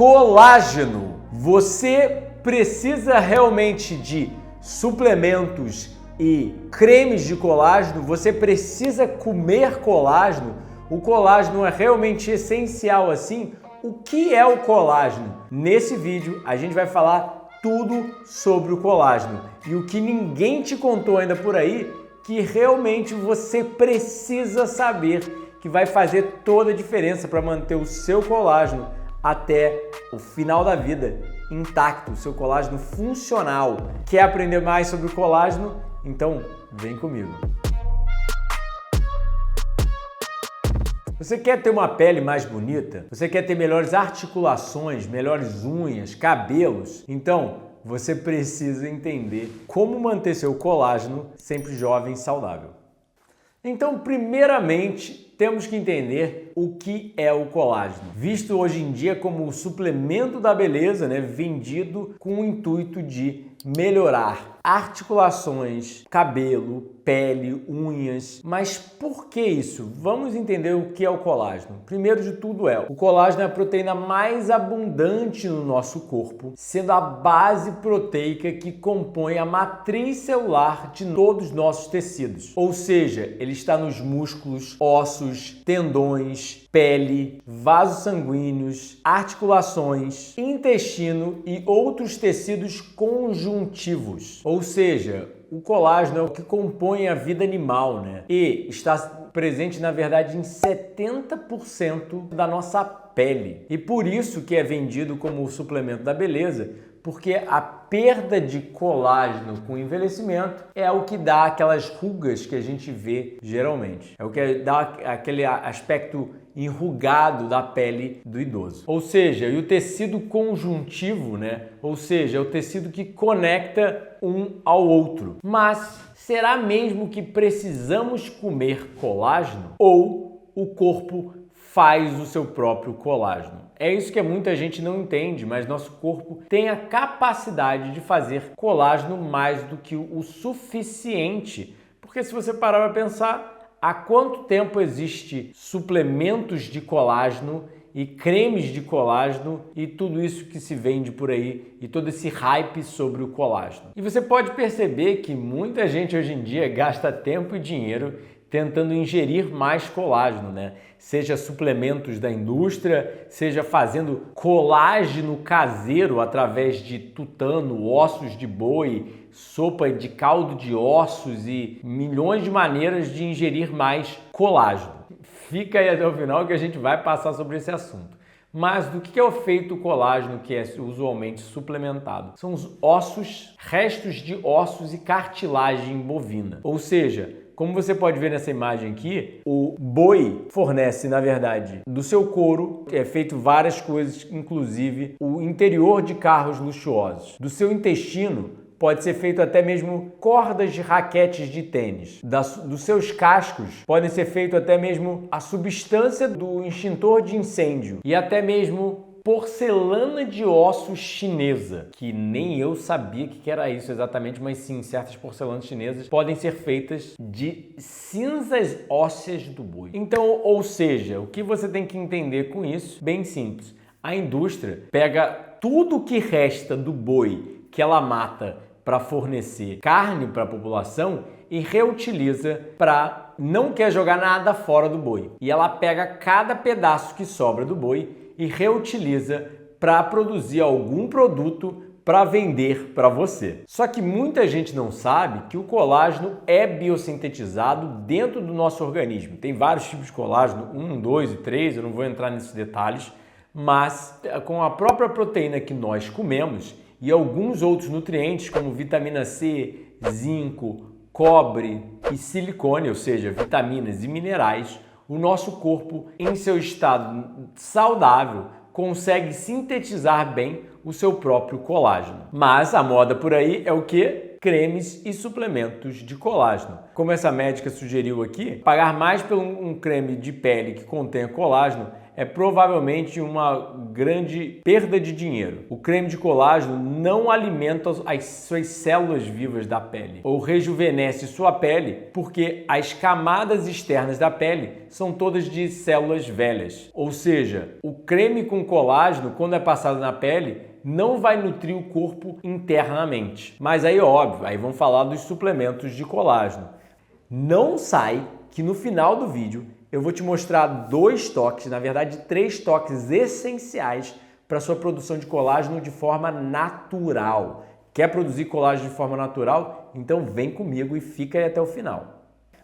Colágeno. Você precisa realmente de suplementos e cremes de colágeno? Você precisa comer colágeno? O colágeno é realmente essencial assim? O que é o colágeno? Nesse vídeo a gente vai falar tudo sobre o colágeno e o que ninguém te contou ainda por aí que realmente você precisa saber, que vai fazer toda a diferença para manter o seu colágeno até o final da vida intacto, o seu colágeno funcional. Quer aprender mais sobre o colágeno? Então vem comigo. Você quer ter uma pele mais bonita? Você quer ter melhores articulações, melhores unhas, cabelos? Então você precisa entender como manter seu colágeno sempre jovem e saudável. Então, primeiramente, temos que entender o que é o colágeno, visto hoje em dia como o suplemento da beleza, vendido com o intuito de melhorar articulações, cabelo, pele, unhas. Mas por que isso? Vamos entender o que é o colágeno. Primeiro de tudo o colágeno é a proteína mais abundante no nosso corpo, sendo a base proteica que compõe a matriz celular de todos os nossos tecidos. Ou seja, ele está nos músculos, ossos, tendões, pele, vasos sanguíneos, articulações, intestino e outros tecidos conjuntivos. Ou seja, o colágeno é o que compõe a vida animal, E está presente, na verdade, em 70% da nossa pele. E por isso que é vendido como suplemento da beleza, porque a perda de colágeno com o envelhecimento é o que dá aquelas rugas que a gente vê geralmente. É o que dá aquele aspecto enrugado da pele do idoso. Ou seja, e o tecido conjuntivo, Ou seja, é o tecido que conecta um ao outro. Mas será mesmo que precisamos comer colágeno? Ou o corpo faz o seu próprio colágeno? É isso que muita gente não entende, mas nosso corpo tem a capacidade de fazer colágeno mais do que o suficiente. Porque se você parar para pensar, há quanto tempo existe suplementos de colágeno e cremes de colágeno e tudo isso que se vende por aí e todo esse hype sobre o colágeno? E você pode perceber que muita gente hoje em dia gasta tempo e dinheiro tentando ingerir mais colágeno, Seja suplementos da indústria, seja fazendo colágeno caseiro através de tutano, ossos de boi, sopa de caldo de ossos e milhões de maneiras de ingerir mais colágeno. Fica aí até o final que a gente vai passar sobre esse assunto. Mas do que é feito o colágeno que é usualmente suplementado? São os ossos, restos de ossos e cartilagem bovina. Ou seja, como você pode ver nessa imagem aqui, o boi fornece, na verdade, do seu couro, é feito várias coisas, inclusive o interior de carros luxuosos. Do seu intestino, pode ser feito até mesmo cordas de raquetes de tênis. Dos seus cascos, podem ser feito até mesmo a substância do extintor de incêndio e até mesmo porcelana de ossos chinesa, que nem eu sabia que era isso exatamente, mas sim, certas porcelanas chinesas podem ser feitas de cinzas ósseas do boi. Então, ou seja, o que você tem que entender com isso? Bem simples. A indústria pega tudo que resta do boi que ela mata para fornecer carne para a população e reutiliza para não quer jogar nada fora do boi. E ela pega cada pedaço que sobra do boi e reutiliza para produzir algum produto para vender para você. Só que muita gente não sabe que o colágeno é biosintetizado dentro do nosso organismo. Tem vários tipos de colágeno, 1, 2 e 3, eu não vou entrar nesses detalhes, mas com a própria proteína que nós comemos e alguns outros nutrientes como vitamina C, zinco, cobre e silicone, ou seja, vitaminas e minerais, o nosso corpo, em seu estado saudável, consegue sintetizar bem o seu próprio colágeno. Mas a moda por aí é o quê? Cremes e suplementos de colágeno. Como essa médica sugeriu aqui, pagar mais por um creme de pele que contenha colágeno é provavelmente uma grande perda de dinheiro. O creme de colágeno não alimenta as suas células vivas da pele ou rejuvenesce sua pele, porque as camadas externas da pele são todas de células velhas. Ou seja, o creme com colágeno, quando é passado na pele, não vai nutrir o corpo internamente. Mas aí, óbvio, aí vamos falar dos suplementos de colágeno. Não sai que no final do vídeo eu vou te mostrar 2 toques, na verdade 3 toques essenciais para a sua produção de colágeno de forma natural. Quer produzir colágeno de forma natural? Então vem comigo e fica aí até o final.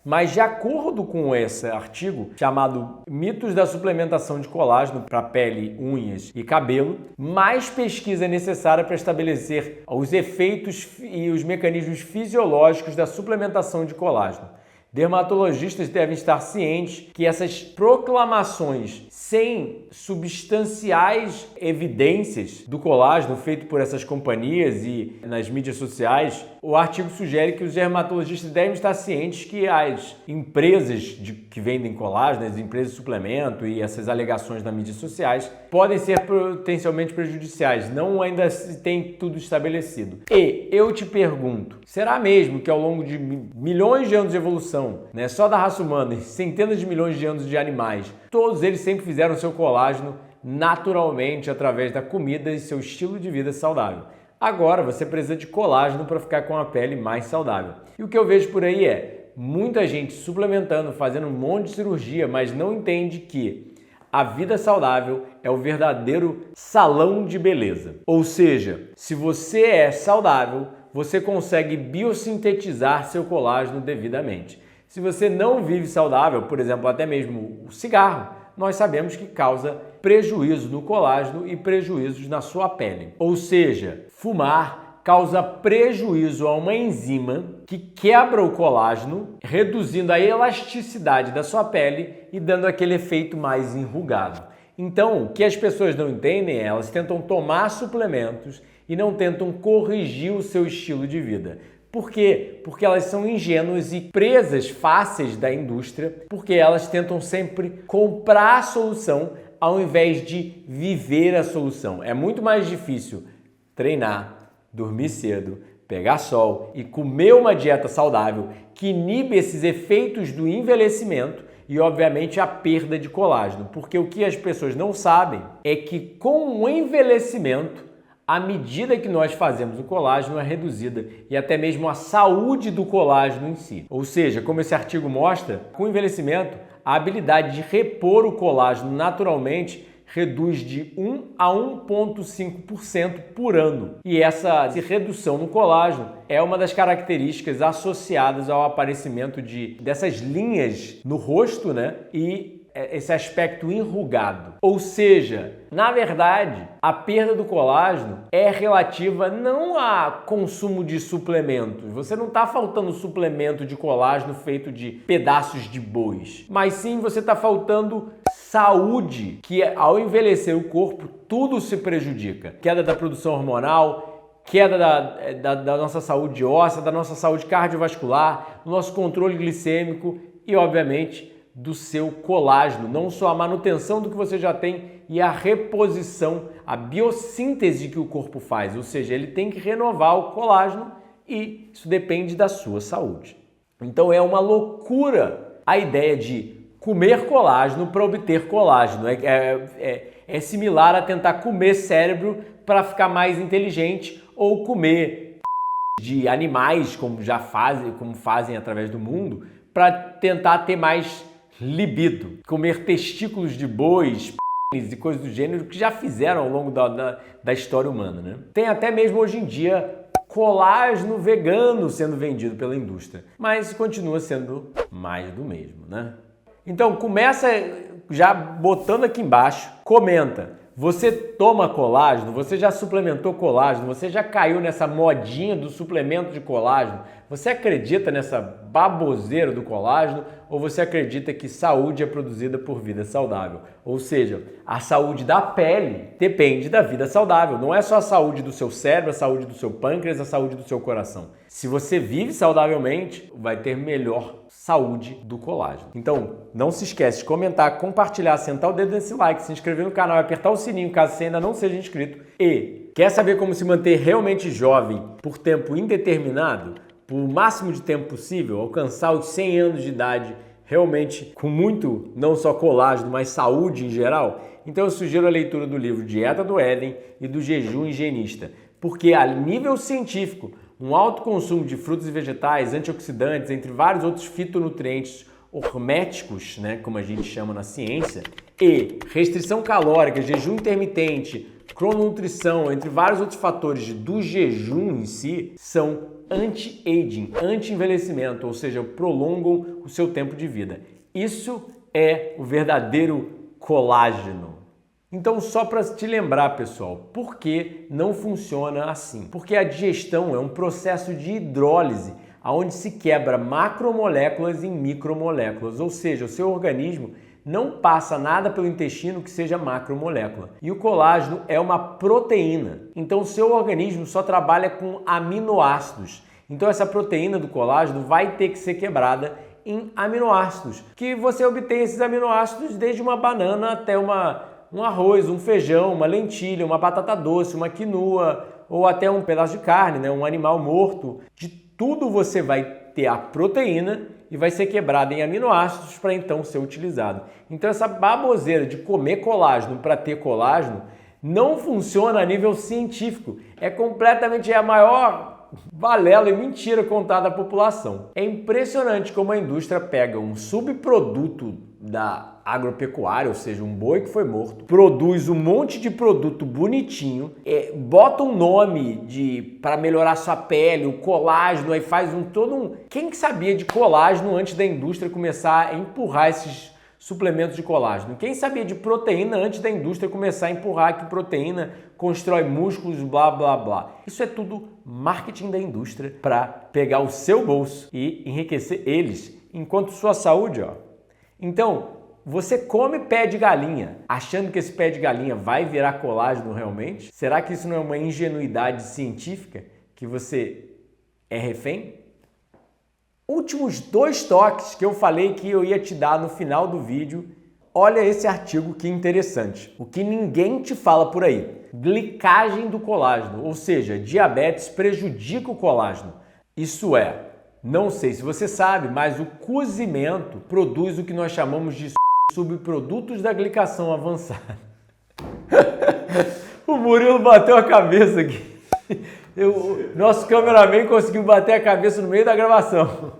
Mas de acordo com esse artigo, chamado Mitos da Suplementação de Colágeno para Pele, Unhas e Cabelo, mais pesquisa é necessária para estabelecer os efeitos e os mecanismos fisiológicos da suplementação de colágeno. Dermatologistas devem estar cientes que essas proclamações sem substanciais evidências do colágeno feito por essas companhias e nas mídias sociais, o artigo sugere que os dermatologistas devem estar cientes que as empresas que vendem colágeno, as empresas de suplemento e essas alegações nas mídias sociais podem ser potencialmente prejudiciais, não ainda se tem tudo estabelecido. E eu te pergunto, será mesmo que ao longo de milhões de anos de evolução, só da raça humana e centenas de milhões de anos de animais, todos eles sempre fizeram seu colágeno naturalmente através da comida e seu estilo de vida saudável? Agora você precisa de colágeno para ficar com a pele mais saudável. E o que eu vejo por aí é muita gente suplementando, fazendo um monte de cirurgia, mas não entende que a vida saudável é o verdadeiro salão de beleza. Ou seja, se você é saudável, você consegue biosintetizar seu colágeno devidamente. Se você não vive saudável, por exemplo, até mesmo o cigarro, nós sabemos que causa prejuízo no colágeno e prejuízos na sua pele. Ou seja, fumar causa prejuízo a uma enzima que quebra o colágeno, reduzindo a elasticidade da sua pele e dando aquele efeito mais enrugado. Então, o que as pessoas não entendem é elas tentam tomar suplementos e não tentam corrigir o seu estilo de vida. Por quê? Porque elas são ingênuas e presas fáceis da indústria, porque elas tentam sempre comprar a solução ao invés de viver a solução. É muito mais difícil treinar, dormir cedo, pegar sol e comer uma dieta saudável que inibe esses efeitos do envelhecimento e, obviamente, a perda de colágeno. Porque o que as pessoas não sabem é que com o envelhecimento, à medida que nós fazemos o colágeno é reduzida e até mesmo a saúde do colágeno em si. Ou seja, como esse artigo mostra, com o envelhecimento, a habilidade de repor o colágeno naturalmente reduz de 1 a 1,5% por ano. E essa redução no colágeno é uma das características associadas ao aparecimento dessas linhas no rosto, e esse aspecto enrugado. Ou seja, na verdade, a perda do colágeno é relativa não a consumo de suplementos. Você não está faltando suplemento de colágeno feito de pedaços de bois, mas sim você está faltando saúde, que ao envelhecer o corpo, tudo se prejudica. Queda da produção hormonal, queda da nossa saúde óssea, da nossa saúde cardiovascular, do nosso controle glicêmico e, obviamente, do seu colágeno, não só a manutenção do que você já tem e a reposição, a biossíntese que o corpo faz, ou seja, ele tem que renovar o colágeno e isso depende da sua saúde. Então é uma loucura a ideia de comer colágeno para obter colágeno. É similar a tentar comer cérebro para ficar mais inteligente ou comer de animais, como fazem através do mundo, para tentar ter mais libido, comer testículos de bois e coisas do gênero que já fizeram ao longo da história humana, Tem até mesmo hoje em dia colágeno vegano sendo vendido pela indústria, mas continua sendo mais do mesmo, Então começa já botando aqui embaixo, comenta, você toma colágeno, você já suplementou colágeno, você já caiu nessa modinha do suplemento de colágeno, você acredita nessa baboseira do colágeno ou você acredita que saúde é produzida por vida saudável? Ou seja, a saúde da pele depende da vida saudável. Não é só a saúde do seu cérebro, a saúde do seu pâncreas, a saúde do seu coração. Se você vive saudavelmente, vai ter melhor saúde do colágeno. Então, não se esquece de comentar, compartilhar, sentar o dedo nesse like, se inscrever no canal e apertar o sininho caso você ainda não seja inscrito. E quer saber como se manter realmente jovem por tempo indeterminado? Por o máximo de tempo possível, alcançar os 100 anos de idade realmente com muito, não só colágeno, mas saúde em geral? Então eu sugiro a leitura do livro Dieta do Éden e do Jejum Higienista, porque a nível científico, um alto consumo de frutos e vegetais, antioxidantes, entre vários outros fitonutrientes horméticos, né, como a gente chama na ciência, e restrição calórica, jejum intermitente, crononutrição, entre vários outros fatores do jejum em si, são anti-aging, anti-envelhecimento, ou seja, prolongam o seu tempo de vida. Isso é o verdadeiro colágeno. Então, só para te lembrar, pessoal, por que não funciona assim? Porque a digestão é um processo de hidrólise, onde se quebra macromoléculas em micromoléculas, ou seja, o seu organismo não passa nada pelo intestino que seja macromolécula. E o colágeno é uma proteína. Então o seu organismo só trabalha com aminoácidos. Então essa proteína do colágeno vai ter que ser quebrada em aminoácidos, que você obtém esses aminoácidos desde uma banana até um arroz, um feijão, uma lentilha, uma batata doce, uma quinoa ou até um pedaço de carne, né? Um animal morto. De tudo você vai ter a proteína e vai ser quebrada em aminoácidos para então ser utilizado. Então essa baboseira de comer colágeno para ter colágeno não funciona a nível científico. É completamente a maior balela e mentira contada à população. É impressionante como a indústria pega um subproduto da agropecuária, ou seja, um boi que foi morto, produz um monte de produto bonitinho, bota um nome para melhorar sua pele, o colágeno, aí faz todo um... Quem que sabia de colágeno antes da indústria começar a empurrar esses suplementos de colágeno? Quem sabia de proteína antes da indústria começar a empurrar que proteína constrói músculos, blá, blá, blá? Isso é tudo marketing da indústria para pegar o seu bolso e enriquecer eles, enquanto sua saúde, ó. Então, você come pé de galinha, achando que esse pé de galinha vai virar colágeno realmente? Será que isso não é uma ingenuidade científica que você é refém? Últimos 2 toques que eu falei que eu ia te dar no final do vídeo. Olha esse artigo que interessante. O que ninguém te fala por aí. Glicagem do colágeno, ou seja, diabetes prejudica o colágeno. Isso é, não sei se você sabe, mas o cozimento produz o que nós chamamos de subprodutos da glicação avançada. O Murilo bateu a cabeça aqui. Nosso cameraman conseguiu bater a cabeça no meio da gravação.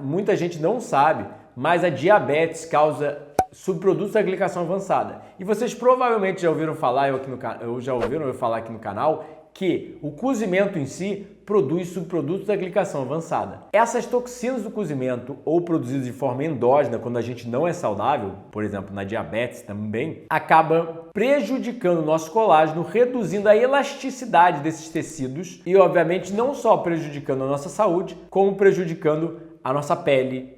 Muita gente não sabe, mas a diabetes causa subprodutos da glicação avançada. E vocês provavelmente já ouviram falar, eu falar aqui no canal, que o cozimento em si produz subprodutos da glicação avançada. Essas toxinas do cozimento, ou produzidas de forma endógena, quando a gente não é saudável, por exemplo, na diabetes também, acaba prejudicando o nosso colágeno, reduzindo a elasticidade desses tecidos e, obviamente, não só prejudicando a nossa saúde, como prejudicando a nossa pele,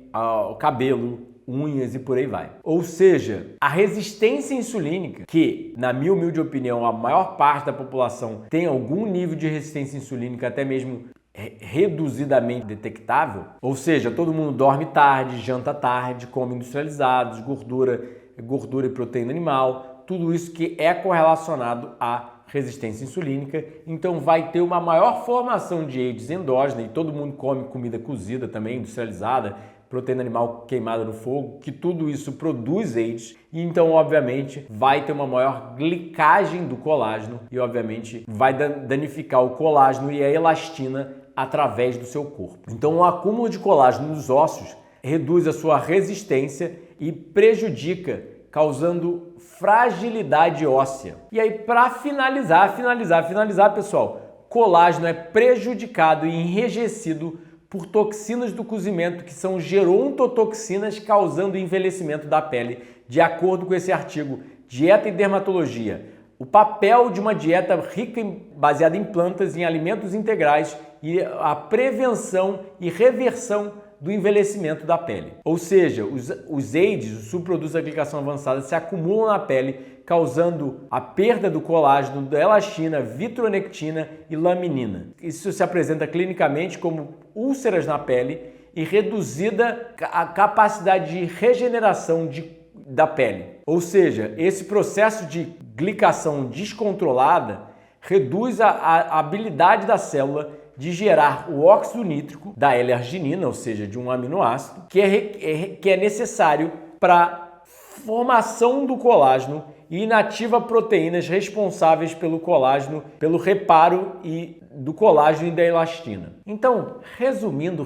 o cabelo, unhas e por aí vai. Ou seja, a resistência insulínica, que na minha humilde opinião a maior parte da população tem algum nível de resistência insulínica até mesmo reduzidamente detectável, ou seja, todo mundo dorme tarde, janta tarde, come industrializados, gordura e proteína animal, tudo isso que é correlacionado à resistência insulínica, então vai ter uma maior formação de AIDS endógena e todo mundo come comida cozida também, industrializada, proteína animal queimada no fogo, que tudo isso produz AIDS e então, obviamente, vai ter uma maior glicagem do colágeno e, obviamente, vai danificar o colágeno e a elastina através do seu corpo. Então, o acúmulo de colágeno nos ossos reduz a sua resistência e prejudica, causando fragilidade óssea. E aí, para finalizar, pessoal, colágeno é prejudicado e enrijecido por toxinas do cozimento, que são gerontotoxinas, causando envelhecimento da pele, de acordo com esse artigo dieta e dermatologia. O papel de uma dieta rica baseada em plantas, em alimentos integrais e a prevenção e reversão do envelhecimento da pele. Ou seja, os AIDS, os subprodutos da glicação avançada, se acumulam na pele, causando a perda do colágeno, da elastina, vitronectina e laminina. Isso se apresenta clinicamente como úlceras na pele e reduzida a capacidade de regeneração da pele. Ou seja, esse processo de glicação descontrolada reduz a habilidade da célula de gerar o óxido nítrico da L-arginina, ou seja, de um aminoácido, que é necessário para a formação do colágeno e inativa proteínas responsáveis pelo colágeno, pelo reparo do colágeno e da elastina. Então, resumindo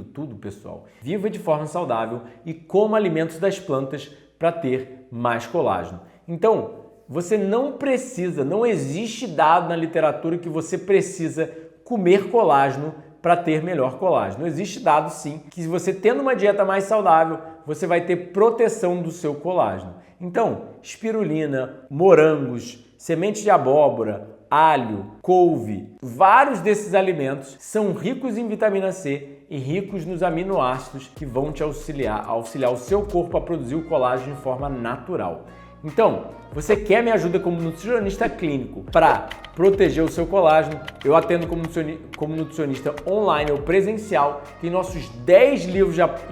tudo, pessoal, viva de forma saudável e coma alimentos das plantas para ter mais colágeno. Então, você não existe dado na literatura que você precisa comer colágeno para ter melhor colágeno. Existe dado sim que se você tendo uma dieta mais saudável, você vai ter proteção do seu colágeno. Então, espirulina, morangos, sementes de abóbora, alho, couve, vários desses alimentos são ricos em vitamina C e ricos nos aminoácidos que vão te auxiliar o seu corpo a produzir o colágeno de forma natural. Então, você quer minha ajuda como nutricionista clínico para proteger o seu colágeno? Eu atendo como nutricionista online ou presencial.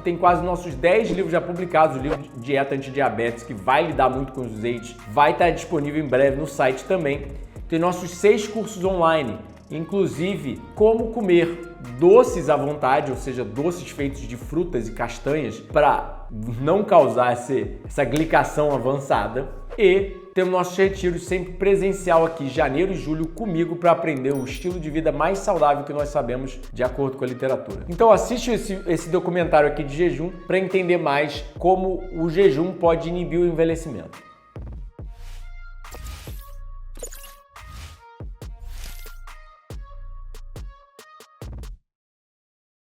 Tem quase nossos 10 livros já publicados. O livro de Dieta Antidiabetes, que vai lidar muito com os AIDS, vai estar disponível em breve no site também. Tem nossos 6 cursos online, inclusive como comer doces à vontade, ou seja, doces feitos de frutas e castanhas para não causar essa glicação avançada. E temos nossos retiros sempre presencial aqui, janeiro e julho, comigo para aprender o estilo de vida mais saudável que nós sabemos de acordo com a literatura. Então assiste esse documentário aqui de jejum para entender mais como o jejum pode inibir o envelhecimento.